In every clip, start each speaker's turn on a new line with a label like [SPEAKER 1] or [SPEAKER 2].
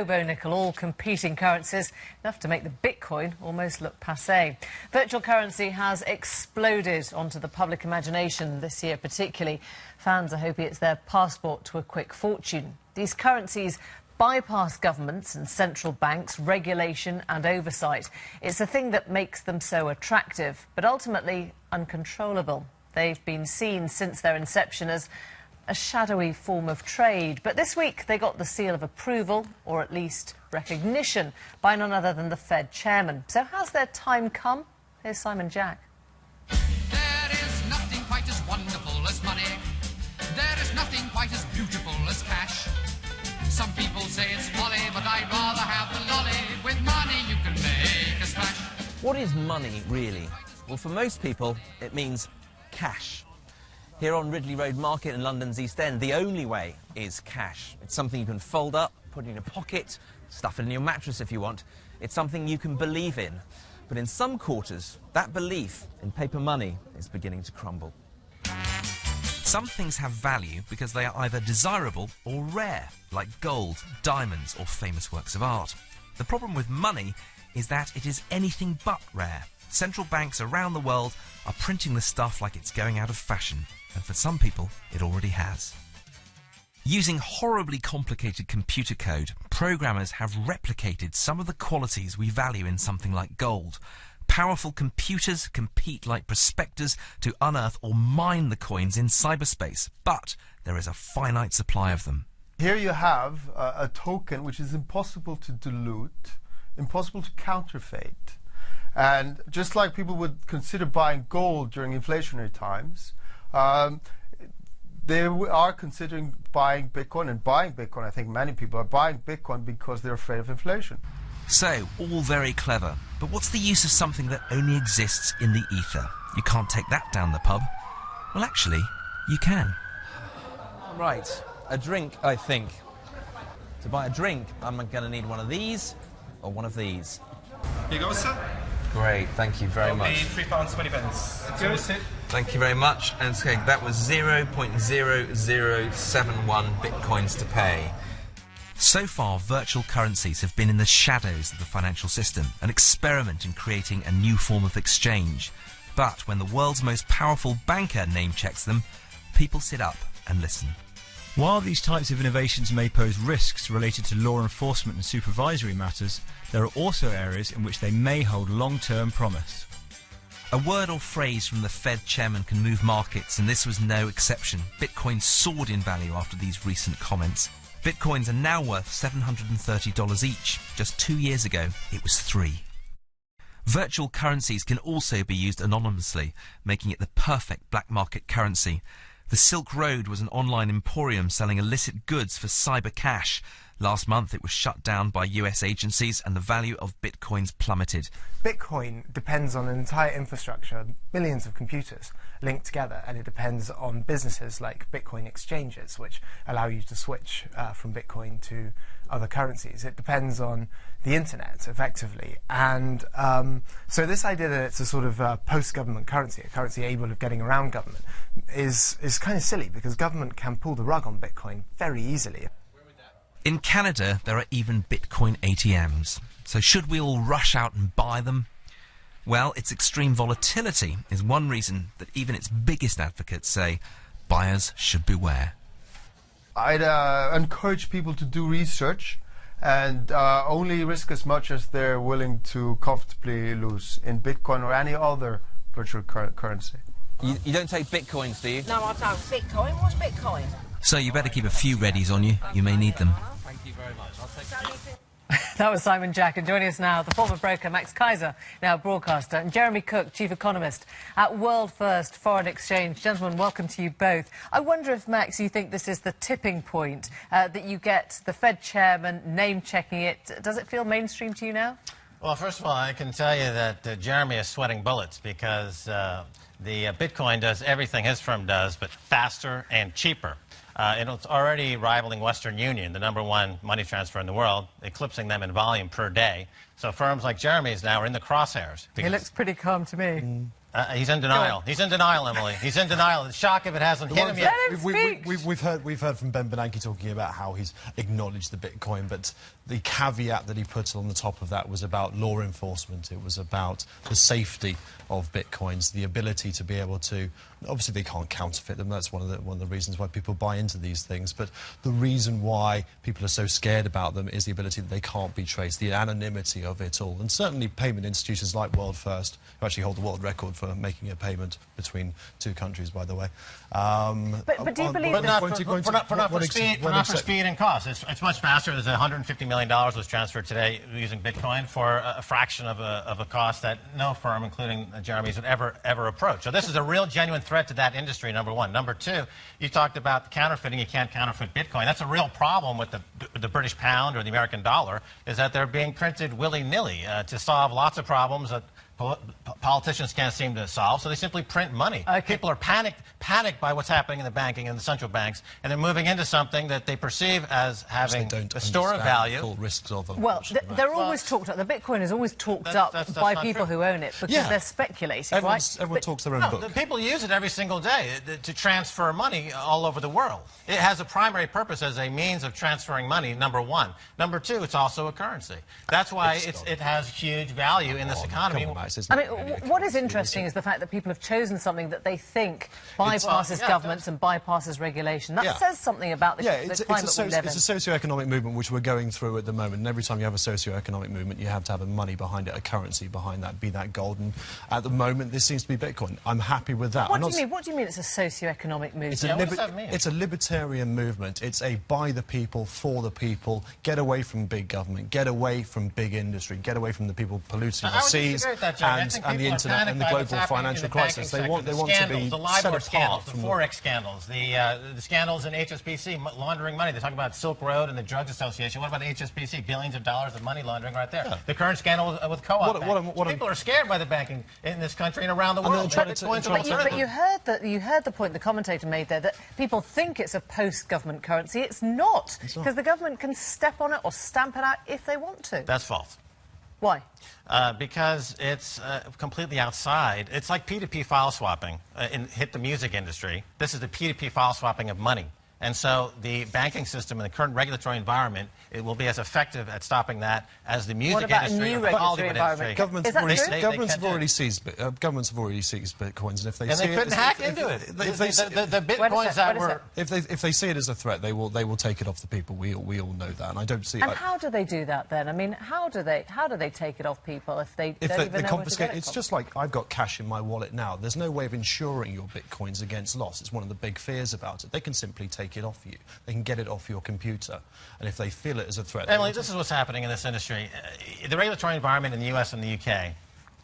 [SPEAKER 1] Nickel, all competing currencies, enough to make the Bitcoin almost look passé. Virtual currency has exploded onto the public imagination this year particularly. Fans are hoping it's their passport to a quick fortune. These currencies bypass governments and central banks, regulation and oversight. It's the thing that makes them so attractive, but ultimately uncontrollable. They've been seen since their inception as a shadowy form of trade. But this week they got the seal of approval, or at least recognition, by none other than the Fed chairman. So has their time come? Here's Simon Jack.
[SPEAKER 2] There is nothing quite as wonderful as money. There is nothing quite as beautiful as cash. Some people say it's folly, but I'd rather have the lolly. With money you can make a splash.
[SPEAKER 3] What is money, really? Well, for most people, it means cash. Here on Ridley Road Market in London's East End, the only way is cash. It's something you can fold up, put in your pocket, stuff it in your mattress if you want. It's something you can believe in. But in some quarters, that belief in paper money is beginning to crumble. Some things have value because they are either desirable or rare, like gold, diamonds, or famous works of art. The problem with money is that it is anything but rare. Central banks around the world are printing the stuff like it's going out of fashion. And for some people, it already has. Using horribly complicated computer code, programmers have replicated some of the qualities we value in something like gold. Powerful computers compete like prospectors to unearth or mine the coins in cyberspace, but there is a finite supply of them.
[SPEAKER 4] Here you have a token which is impossible to dilute, impossible to counterfeit. And just like people would consider buying gold during inflationary times, they are considering buying Bitcoin. And buying Bitcoin, I think many people are buying Bitcoin because they're afraid of inflation.
[SPEAKER 3] So, all very clever. But what's the use of something that only exists in the ether? You can't take that down the pub. Well, actually, you can. Right, a drink, I think. To buy a drink, I'm going to need one of these or one of these.
[SPEAKER 5] Here you go, sir.
[SPEAKER 3] Great, thank you very much.
[SPEAKER 5] £3.20.
[SPEAKER 3] Good. Thank you very much. And okay, that was 0.0071 bitcoins to pay. So far, virtual currencies have been in the shadows of the financial system, an experiment in creating a new form of exchange. But when the world's most powerful banker name-checks them, people sit up and listen.
[SPEAKER 6] While these types of innovations may pose risks related to law enforcement and supervisory matters, there are also areas in which they may hold long-term promise.
[SPEAKER 3] A word or phrase from the Fed chairman can move markets, and this was no exception. Bitcoin soared in value after these recent comments. Bitcoins are now worth $730 each. Just 2 years ago, it was $3. Virtual currencies can also be used anonymously, making it the perfect black market currency. The Silk Road was an online emporium selling illicit goods for cyber cash. Last month it was shut down by US agencies and the value of bitcoins plummeted.
[SPEAKER 7] Bitcoin depends on an entire infrastructure, millions of computers linked together, and it depends on businesses like Bitcoin exchanges, which allow you to switch from Bitcoin to other currencies. It depends on the internet, effectively. And so this idea that it's a sort of post-government currency, a currency able of getting around government, is kind of silly, because government can pull the rug on Bitcoin very easily.
[SPEAKER 3] In Canada, there are even Bitcoin ATMs. So should we all rush out and buy them? Well, its extreme volatility is one reason that even its biggest advocates say buyers should beware.
[SPEAKER 4] I'd encourage people to do research and only risk as much as they're willing to comfortably lose in Bitcoin or any other virtual currency.
[SPEAKER 3] You don't take Bitcoins, do you?
[SPEAKER 8] No, I don't. Bitcoin? What's Bitcoin?
[SPEAKER 3] So you better keep a few readies on you. You may need them.
[SPEAKER 5] Thank you very much. I'll take it.
[SPEAKER 1] That was Simon Jack, and joining us now, the former broker Max Keiser, now broadcaster, and Jeremy Cook, chief economist at World First Foreign Exchange. Gentlemen, welcome to you both. I wonder if, Max, you think this is the tipping point, that you get the Fed chairman name-checking it. Does it feel mainstream to you now?
[SPEAKER 9] Well, first of all, I can tell you that Jeremy is sweating bullets because the Bitcoin does everything his firm does, but faster and cheaper. It's already rivaling Western Union, the #1 money transfer in the world, eclipsing them in volume per day. So firms like Jeremy's now are in the crosshairs.
[SPEAKER 1] He looks pretty calm to me.
[SPEAKER 9] He's in denial. He's in denial, Emily. He's in denial. The shock if it hasn't hit him yet.
[SPEAKER 10] We've heard from Ben Bernanke talking about how he's acknowledged the Bitcoin, but the caveat that he put on the top of that was about law enforcement. It was about the safety of Bitcoins, the ability to be able to. Obviously, they can't counterfeit them. That's one of the reasons why people buy into these things. But the reason why people are so scared about them is the ability that they can't be traced, the anonymity of it all. And certainly payment institutions like World First, who actually hold the world record for making a payment between two countries, by the way.
[SPEAKER 1] But do you believe...
[SPEAKER 9] But not for speed and cost. It's much faster. There's $150 million was transferred today using Bitcoin for a fraction of a cost that no firm, including Jeremy's, would ever approach. So this is a real genuine threat to that industry, number one. Number two, you talked about the counterfeiting. You can't counterfeit Bitcoin. That's a real problem with the British pound or the American dollar, is that they're being printed willy-nilly to solve lots of problems that politicians can't seem to solve, so they simply print money. Okay. People are panicked by what's happening in the banking and the central banks, and they're moving into something that they perceive as having a store of value.
[SPEAKER 10] Full risks of them.
[SPEAKER 1] Well, they're always talked up. The Bitcoin is always talked up by people who own it because they're speculating, right?
[SPEAKER 10] Everyone talks their own book.
[SPEAKER 9] The people use it every single day to transfer money all over the world. It has a primary purpose as a means of transferring money, number one. Number two, it's also a currency. That's why it has huge value in this economy.
[SPEAKER 1] I mean, what is interesting is the fact that people have chosen something that they think bypasses governments and bypasses regulation. That says something about the climate we live in.
[SPEAKER 10] It's a socio-economic movement which we're going through at the moment, and every time you have a socio-economic movement, you have to have a money behind it, a currency behind that, be that gold. And at the moment, this seems to be Bitcoin. I'm happy with that.
[SPEAKER 1] What do you mean it's a socio-economic movement?
[SPEAKER 9] What does that mean?
[SPEAKER 10] It's a libertarian movement. It's a by the people, for the people, get away from big government, get away from big industry, get away from the people polluting the seas and the internet and the global financial crisis. They want to be set apart from
[SPEAKER 9] the Forex scandals, the scandals in HSBC, laundering money. They talk about Silk Road and the Drugs Association. What about HSBC? Billions of dollars of money laundering right there. Yeah. The current scandal with Co-op. People are scared by the banking in this country and around the world.
[SPEAKER 1] But you heard the point the commentator made there, that people think it's a post-government currency. It's not, because the government can step on it or stamp it out if they want to.
[SPEAKER 9] That's false.
[SPEAKER 1] Why?
[SPEAKER 9] Because it's completely outside. It's like P2P file swapping hit the music industry. This is the P2P file swapping of money. And so the banking system and the current regulatory environment, it will be as effective at stopping that as the music industry or the Hollywood industry.
[SPEAKER 10] Governments have already seized Bitcoins, and if they
[SPEAKER 9] couldn't hack into it. The Bitcoins that were...
[SPEAKER 10] If they see it as a threat, they will take it off the people. We all know that, and I don't see...
[SPEAKER 1] And how do they do that then? I mean, how do they take it off people if they don't even know where to get it?
[SPEAKER 10] It's just like I've got cash in my wallet now. There's no way of insuring your Bitcoins against loss. It's one of the big fears about it. They can simply take it off you. They can get it off your computer, and if they feel it as a threat...
[SPEAKER 9] Emily, this is what's happening in this industry. The regulatory environment in the US and the UK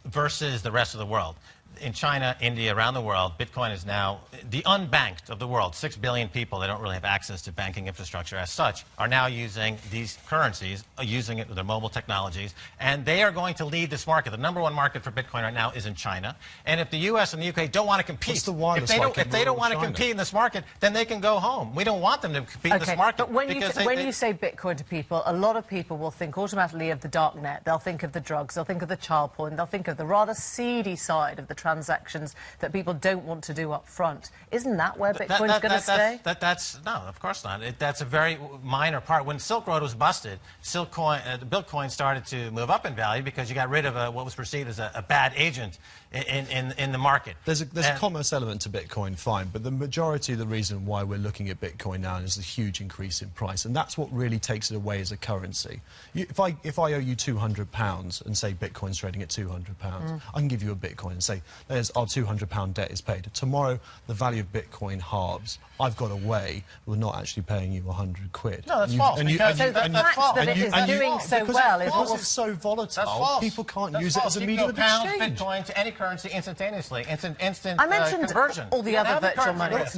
[SPEAKER 9] versus the rest of the world. In China, India, around the world, Bitcoin is now the unbanked of the world. 6 billion people that don't really have access to banking infrastructure as such are now using these currencies, using it with their mobile technologies, and they are going to lead this market. The #1 market for Bitcoin right now is in China. And if the US and the UK don't want to compete, if they don't want to compete in this market, then they can go home. We don't want them to compete in this market.
[SPEAKER 1] But when you say Bitcoin to people, a lot of people will think automatically of the dark net. They'll think of the drugs. They'll think of the child porn. They'll think of the rather seedy side of the transactions that people don't want to do up front. Isn't that where Bitcoin's going to stay?
[SPEAKER 9] No, of course not. That's a very minor part. When Silk Road was busted, Bitcoin started to move up in value because you got rid of what was perceived as a bad agent in the market.
[SPEAKER 10] There's a commerce element to Bitcoin, fine, but the majority of the reason why we're looking at Bitcoin now is the huge increase in price, and that's what really takes it away as a currency. If I owe you £200 and say Bitcoin's trading at £200, I can give you a Bitcoin and say, there's our £200 debt is paid. Tomorrow, the value of Bitcoin halves. I've got a way we're not actually paying you 100 quid.
[SPEAKER 9] No, that's false.
[SPEAKER 1] The fact that it is doing so well is
[SPEAKER 10] because it's so volatile, people can't use it as a medium of exchange.
[SPEAKER 9] Bitcoin to any currency instantaneously. Instant conversion.
[SPEAKER 1] I mentioned all the other virtual money.
[SPEAKER 10] There's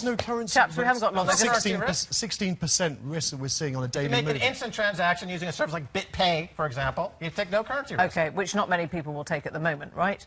[SPEAKER 10] no currency.
[SPEAKER 1] Chaps, we haven't got long.
[SPEAKER 10] 16% risk that we're seeing on a daily
[SPEAKER 9] movement. You make an instant transaction using a service like BitPay, for example. You take no currency risk.
[SPEAKER 1] Okay, which not many people will take at the moment, right?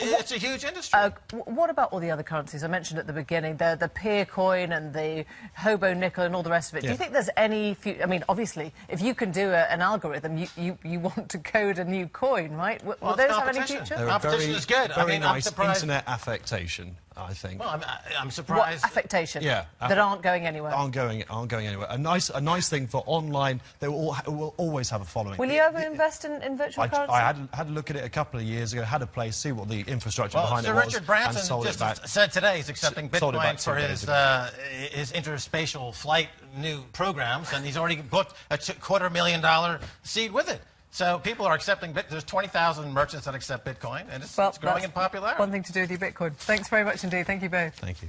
[SPEAKER 9] It's a huge industry.
[SPEAKER 1] What about all the other currencies I mentioned at the beginning, the peer coin and the hobo nickel and all the rest of it? Do you think there's any... I mean, obviously, if you can do an algorithm, you want to code a new coin, right? Will those have any future?
[SPEAKER 9] Competition is good.
[SPEAKER 10] Very nice internet affectation, I think.
[SPEAKER 9] Well, I'm surprised.
[SPEAKER 1] What affectation?
[SPEAKER 10] Yeah.
[SPEAKER 1] That aren't going anywhere.
[SPEAKER 10] Aren't going anywhere. A nice thing for online, they will always have a following.
[SPEAKER 1] Will you ever invest in virtual currency?
[SPEAKER 10] I had a look at it a couple of years ago, had a place, see what the infrastructure behind it was,
[SPEAKER 9] Richard Branson
[SPEAKER 10] and sold it back.
[SPEAKER 9] just said today he's accepting Bitcoin for his interspatial flight new programs, and he's already booked a $250,000 seed with it. So people are accepting Bitcoin. There's 20,000 merchants that accept Bitcoin, and it's growing in popularity.
[SPEAKER 1] One thing to do with your Bitcoin. Thanks very much indeed. Thank you both.
[SPEAKER 10] Thank you.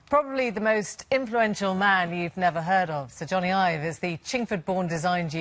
[SPEAKER 1] Probably the most influential man you've never heard of, Sir Johnny Ive, is the Chingford-born design genius.